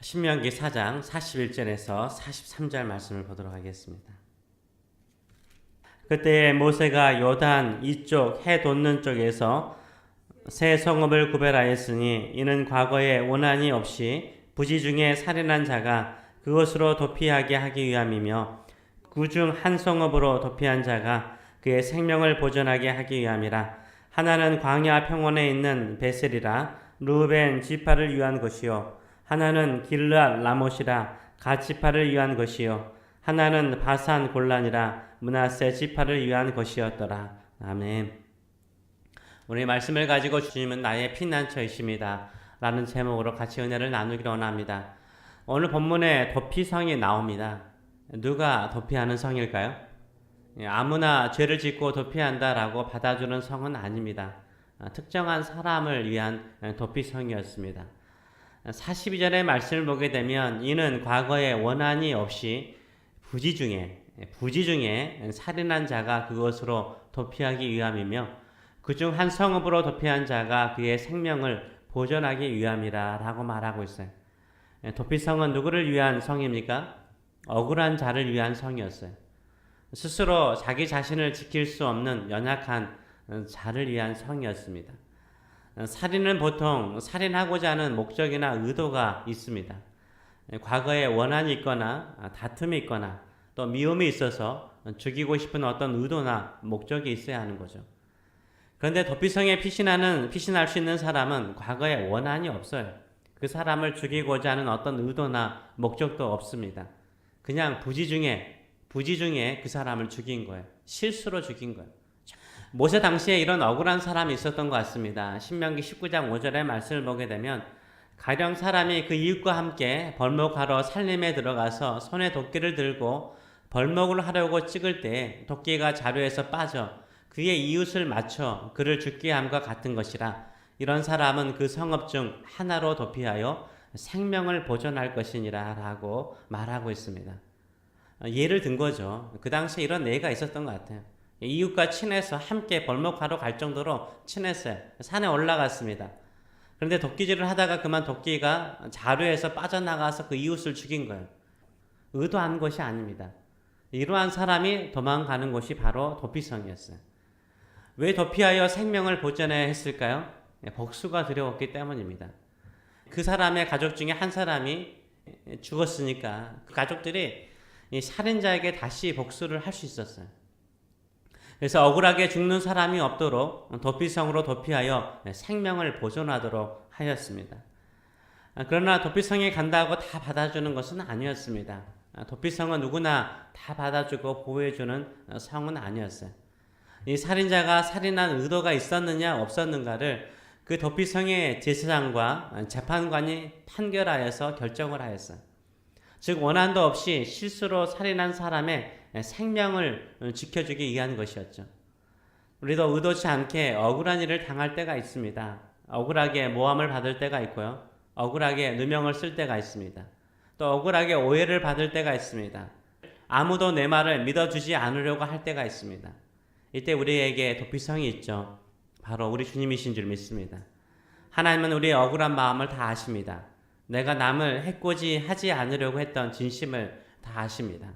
신명기 4장 41절에서 43절 말씀을 보도록 하겠습니다. 그때 모세가 요단 이쪽 해 돋는 쪽에서 세 성읍을 구별하였으니 이는 과거에 원한이 없이 부지 중에 살인한 자가 그것으로 도피하게 하기 위함이며 그 중 한 성읍으로 도피한 자가 그의 생명을 보존하게 하기 위함이라. 하나는 광야 평원에 있는 베셀이라 르우벤 지파를 위한 것이요 하나는 길르앗 라못이라 갓 지파를 위한 것이요 하나는 바산 골란이라 므낫세 지파를 위한 것이었더라. 아멘. 오늘 말씀을 가지고 주님은 나의 피난처이십니다 라는 제목으로 같이 은혜를 나누기를 원합니다. 오늘 본문에 도피성이 나옵니다. 누가 도피하는 성일까요? 아무나 죄를 짓고 도피한다라고 받아주는 성은 아닙니다. 특정한 사람을 위한 도피성이었습니다. 42절의 말씀을 보게 되면 이는 과거에 원한이 없이 부지 중에 살인한 자가 그것으로 도피하기 위함이며 그중 한 성읍으로 도피한 자가 그의 생명을 보존하기 위함이라 라고 말하고 있어요. 도피성은 누구를 위한 성입니까? 억울한 자를 위한 성이었어요. 스스로 자기 자신을 지킬 수 없는 연약한 자를 위한 성이었습니다. 살인은 보통 살인하고자 하는 목적이나 의도가 있습니다. 과거에 원한이 있거나 다툼이 있거나 또 미움이 있어서 죽이고 싶은 어떤 의도나 목적이 있어야 하는 거죠. 그런데 도피성에 피신할 수 있는 사람은 과거에 원한이 없어요. 그 사람을 죽이고자 하는 어떤 의도나 목적도 없습니다. 그냥 부지 중에 그 사람을 죽인 거예요. 실수로 죽인 거예요. 모세 당시에 이런 억울한 사람이 있었던 것 같습니다. 신명기 19장 5절의 말씀을 보게 되면 가령 사람이 그 이웃과 함께 벌목하러 산림에 들어가서 손에 도끼를 들고 벌목을 하려고 찍을 때 도끼가 자루에서 빠져 그의 이웃을 맞춰 그를 죽게 함과 같은 것이라. 이런 사람은 그 성읍 중 하나로 도피하여 생명을 보존할 것이니라 라고 말하고 있습니다. 예를 든 거죠. 그 당시에 이런 예가 있었던 것 같아요. 이웃과 친해서 함께 벌목하러 갈 정도로 친했어요. 산에 올라갔습니다. 그런데 도끼질을 하다가 그만 도끼가 자루에서 빠져나가서 그 이웃을 죽인 거예요. 의도한 것이 아닙니다. 이러한 사람이 도망가는 곳이 바로 도피성이었어요. 왜 도피하여 생명을 보존해야 했을까요? 복수가 두려웠기 때문입니다. 그 사람의 가족 중에 한 사람이 죽었으니까 그 가족들이 이 살인자에게 다시 복수를 할 수 있었어요. 그래서 억울하게 죽는 사람이 없도록 도피성으로 도피하여 생명을 보존하도록 하였습니다. 그러나 도피성에 간다고 다 받아주는 것은 아니었습니다. 도피성은 누구나 다 받아주고 보호해주는 성은 아니었어요. 이 살인자가 살인한 의도가 있었느냐 없었는가를 그 도피성의 제사장과 재판관이 판결하여서 결정을 하였어요. 즉 원한도 없이 실수로 살인한 사람의 생명을 지켜주기 위한 것이었죠. 우리도 의도치 않게 억울한 일을 당할 때가 있습니다. 억울하게 모함을 받을 때가 있고요. 억울하게 누명을 쓸 때가 있습니다. 또 억울하게 오해를 받을 때가 있습니다. 아무도 내 말을 믿어주지 않으려고 할 때가 있습니다. 이때 우리에게 도피성이 있죠. 바로 우리 주님이신 줄 믿습니다. 하나님은 우리의 억울한 마음을 다 아십니다. 내가 남을 해코지하지 않으려고 했던 진심을 다 아십니다.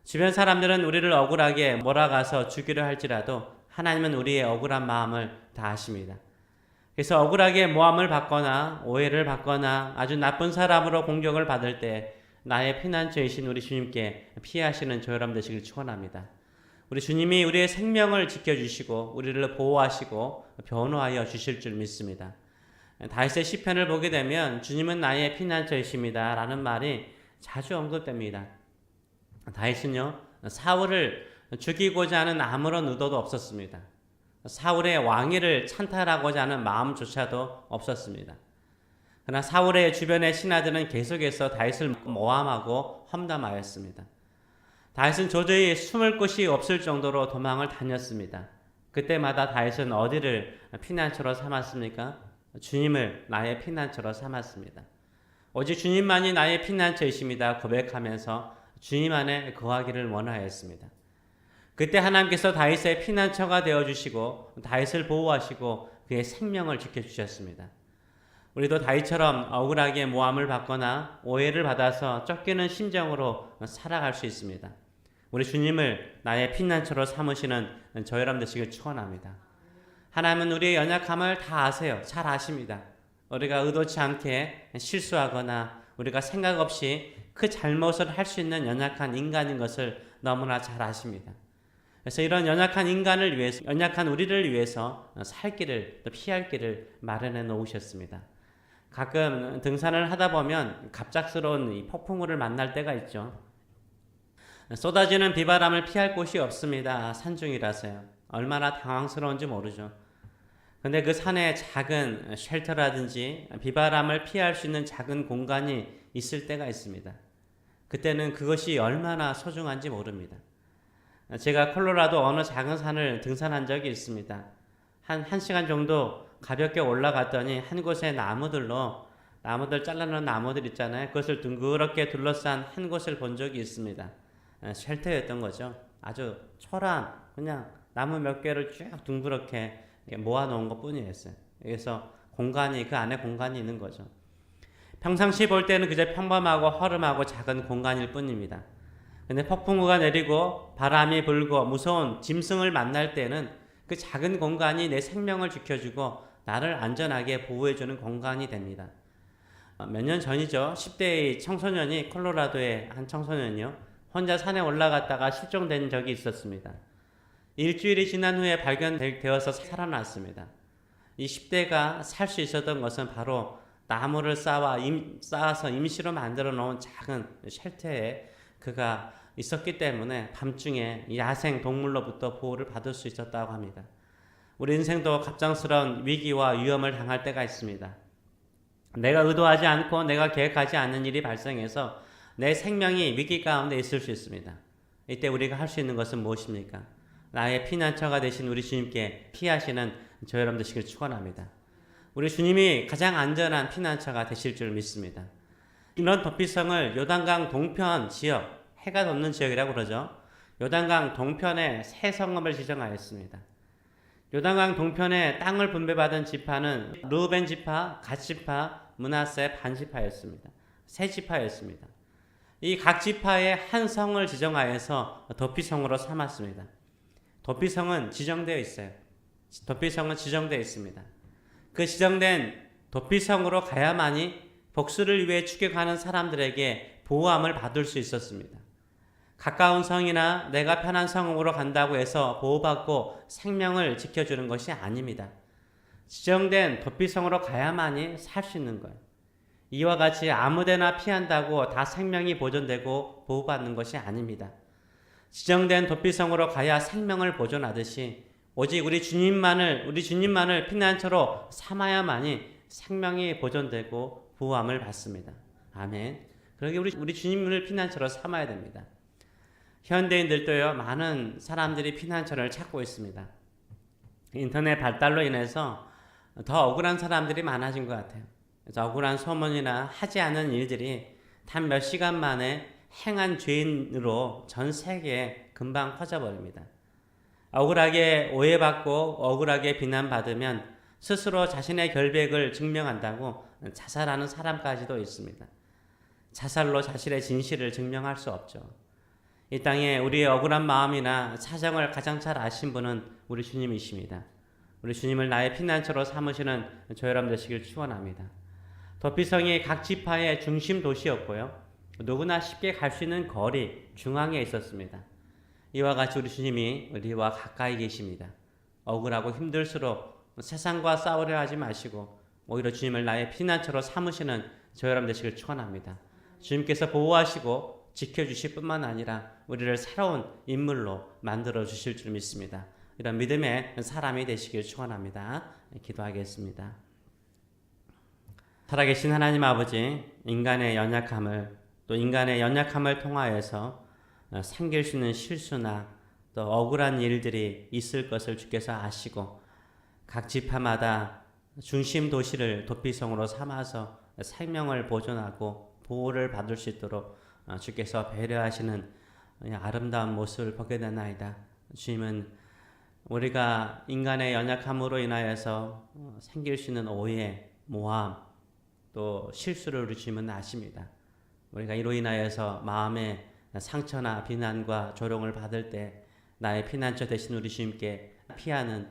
주변 사람들은 우리를 억울하게 몰아가서 죽이려 할지라도 하나님은 우리의 억울한 마음을 다 아십니다. 그래서 억울하게 모함을 받거나 오해를 받거나 아주 나쁜 사람으로 공격을 받을 때 나의 피난처이신 우리 주님께 피하시는 저 여러분 되시길 축원합니다. 우리 주님이 우리의 생명을 지켜주시고 우리를 보호하시고 변호하여 주실 줄 믿습니다. 다윗의 시편을 보게 되면 주님은 나의 피난처이십니다 라는 말이 자주 언급됩니다. 다윗은요 사울을 죽이고자 하는 아무런 의도도 없었습니다. 사울의 왕위를 찬탈하고자 하는 마음조차도 없었습니다. 그러나 사울의 주변의 신하들은 계속해서 다윗을 모함하고 험담하였습니다. 다윗은 도저히 숨을 곳이 없을 정도로 도망을 다녔습니다. 그때마다 다윗은 어디를 피난처로 삼았습니까? 주님을 나의 피난처로 삼았습니다. 오직 주님만이 나의 피난처이십니다 고백하면서 주님 안에 거하기를 원하였습니다. 그때 하나님께서 다윗의 피난처가 되어주시고 다윗을 보호하시고 그의 생명을 지켜주셨습니다. 우리도 다윗처럼 억울하게 모함을 받거나 오해를 받아서 쫓기는 심정으로 살아갈 수 있습니다. 우리 주님을 나의 피난처로 삼으시는 저 여러분 되시길 축원합니다. 하나님은 우리의 연약함을 다 아세요. 잘 아십니다. 우리가 의도치 않게 실수하거나 우리가 생각 없이 그 잘못을 할 수 있는 연약한 인간인 것을 너무나 잘 아십니다. 그래서 이런 연약한 인간을 위해서, 연약한 우리를 위해서 살 길을, 또 피할 길을 마련해 놓으셨습니다. 가끔 등산을 하다 보면 갑작스러운 이 폭풍우를 만날 때가 있죠. 쏟아지는 비바람을 피할 곳이 없습니다. 산중이라서요. 얼마나 당황스러운지 모르죠. 근데 그 산에 작은 쉘터라든지 비바람을 피할 수 있는 작은 공간이 있을 때가 있습니다. 그때는 그것이 얼마나 소중한지 모릅니다. 제가 콜로라도 어느 작은 산을 등산한 적이 있습니다. 한 1시간 정도 가볍게 올라갔더니 한 곳에 나무들 잘라놓은 나무들 있잖아요. 그것을 둥그렇게 둘러싼 한 곳을 본 적이 있습니다. 쉘터였던 거죠. 아주 초라한 그냥 나무 몇 개를 쭉 둥그렇게 모아놓은 것 뿐이었어요. 그래서 그 안에 공간이 있는 거죠. 평상시 볼 때는 그저 평범하고 허름하고 작은 공간일 뿐입니다. 근데 폭풍우가 내리고 바람이 불고 무서운 짐승을 만날 때는 그 작은 공간이 내 생명을 지켜주고 나를 안전하게 보호해주는 공간이 됩니다. 몇 년 전이죠. 10대의 청소년이 콜로라도의 한 청소년이요. 혼자 산에 올라갔다가 실종된 적이 있었습니다. 일주일이 지난 후에 발견되어서 살아났습니다. 이 10대가 살 수 있었던 것은 바로 나무를 쌓아서 임시로 만들어 놓은 작은 쉘터에 그가 있었기 때문에 밤중에 야생 동물로부터 보호를 받을 수 있었다고 합니다. 우리 인생도 갑작스러운 위기와 위험을 당할 때가 있습니다. 내가 의도하지 않고 내가 계획하지 않는 일이 발생해서 내 생명이 위기 가운데 있을 수 있습니다. 이때 우리가 할 수 있는 것은 무엇입니까? 나의 피난처가 되신 우리 주님께 피하시는 저 여러분 되시길 축원합니다. 우리 주님이 가장 안전한 피난처가 되실 줄 믿습니다. 이런 도피성을 요단강 동편 지역, 해가 돋는 지역이라고 그러죠. 요단강 동편에 세 성읍을 지정하였습니다. 요단강 동편에 땅을 분배받은 지파는 르우벤 지파, 갓 지파, 므낫세 반 지파였습니다. 세 지파였습니다. 이 각 지파의 한 성을 지정하여서 도피성으로 삼았습니다. 도피성은 지정되어 있어요. 도피성은 지정되어 있습니다. 그 지정된 도피성으로 가야만이 복수를 위해 추격하는 사람들에게 보호함을 받을 수 있었습니다. 가까운 성이나 내가 편한 성으로 간다고 해서 보호받고 생명을 지켜주는 것이 아닙니다. 지정된 도피성으로 가야만이 살 수 있는 거예요. 이와 같이 아무데나 피한다고 다 생명이 보존되고 보호받는 것이 아닙니다. 지정된 도피성으로 가야 생명을 보존하듯이 오직 우리 주님만을 피난처로 삼아야만이 생명이 보존되고 보호함을 받습니다. 아멘. 그러게 우리 주님을 피난처로 삼아야 됩니다. 현대인들도요, 많은 사람들이 피난처를 찾고 있습니다. 인터넷 발달로 인해서 더 억울한 사람들이 많아진 것 같아요. 그래서 억울한 소문이나 하지 않은 일들이 단 몇 시간 만에 행한 죄인으로 전 세계에 금방 퍼져버립니다. 억울하게 오해받고 억울하게 비난받으면 스스로 자신의 결백을 증명한다고 자살하는 사람까지도 있습니다. 자살로 자신의 진실을 증명할 수 없죠. 이 땅에 우리의 억울한 마음이나 사정을 가장 잘 아신 분은 우리 주님이십니다. 우리 주님을 나의 피난처로 삼으시는 저 여러분 되시길 축원합니다. 도피성이 각 지파의 중심 도시였고요. 누구나 쉽게 갈 수 있는 거리 중앙에 있었습니다. 이와 같이 우리 주님이 우리와 가까이 계십니다. 억울하고 힘들수록 세상과 싸우려 하지 마시고 오히려 주님을 나의 피난처로 삼으시는 저 여러분 되시길 축원합니다. 주님께서 보호하시고 지켜주실 뿐만 아니라 우리를 새로운 인물로 만들어 주실 줄 믿습니다. 이런 믿음의 사람이 되시길 축원합니다. 기도하겠습니다. 살아계신 하나님 아버지, 인간의 연약함을 통하여서 생길 수 있는 실수나 또 억울한 일들이 있을 것을 주께서 아시고 각 지파마다 중심 도시를 도피성으로 삼아서 생명을 보존하고 보호를 받을 수 있도록 주께서 배려하시는 아름다운 모습을 보게 되나이다. 주님은 우리가 인간의 연약함으로 인하여서 생길 수 있는 오해, 모함, 또 실수를 우리 주님은 아십니다. 우리가 이로 인하여서 마음의 상처나 비난과 조롱을 받을 때 나의 피난처 대신 우리 주님께 피하는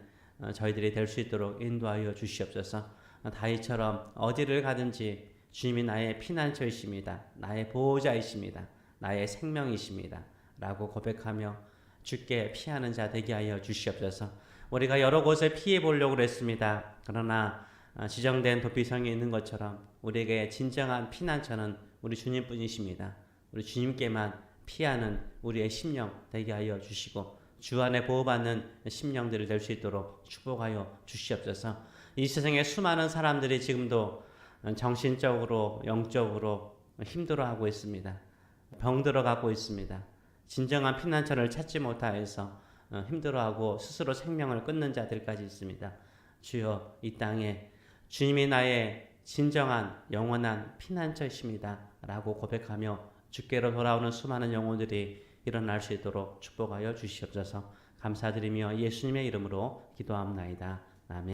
저희들이 될 수 있도록 인도하여 주시옵소서. 다윗처럼 어디를 가든지 주님이 나의 피난처이십니다. 나의 보호자이십니다. 나의 생명이십니다. 라고 고백하며 주께 피하는 자 되게 하여 주시옵소서. 우리가 여러 곳에 피해 보려고 했습니다. 그러나 지정된 도피성에 있는 것처럼 우리에게 진정한 피난처는 우리 주님뿐이십니다. 우리 주님께만 피하는 우리의 심령 되게 하여 주시고 주 안에 보호받는 심령들이 될 수 있도록 축복하여 주시옵소서. 이 세상에 수많은 사람들이 지금도 정신적으로 영적으로 힘들어하고 있습니다. 병들어가고 있습니다. 진정한 피난처를 찾지 못하여서 힘들어하고 스스로 생명을 끊는 자들까지 있습니다. 주여, 이 땅에 주님이 나의 진정한 영원한 피난처이십니다 라고 고백하며 주께로 돌아오는 수많은 영혼들이 일어날 수 있도록 축복하여 주시옵소서. 감사드리며 예수님의 이름으로 기도합나이다. 아멘.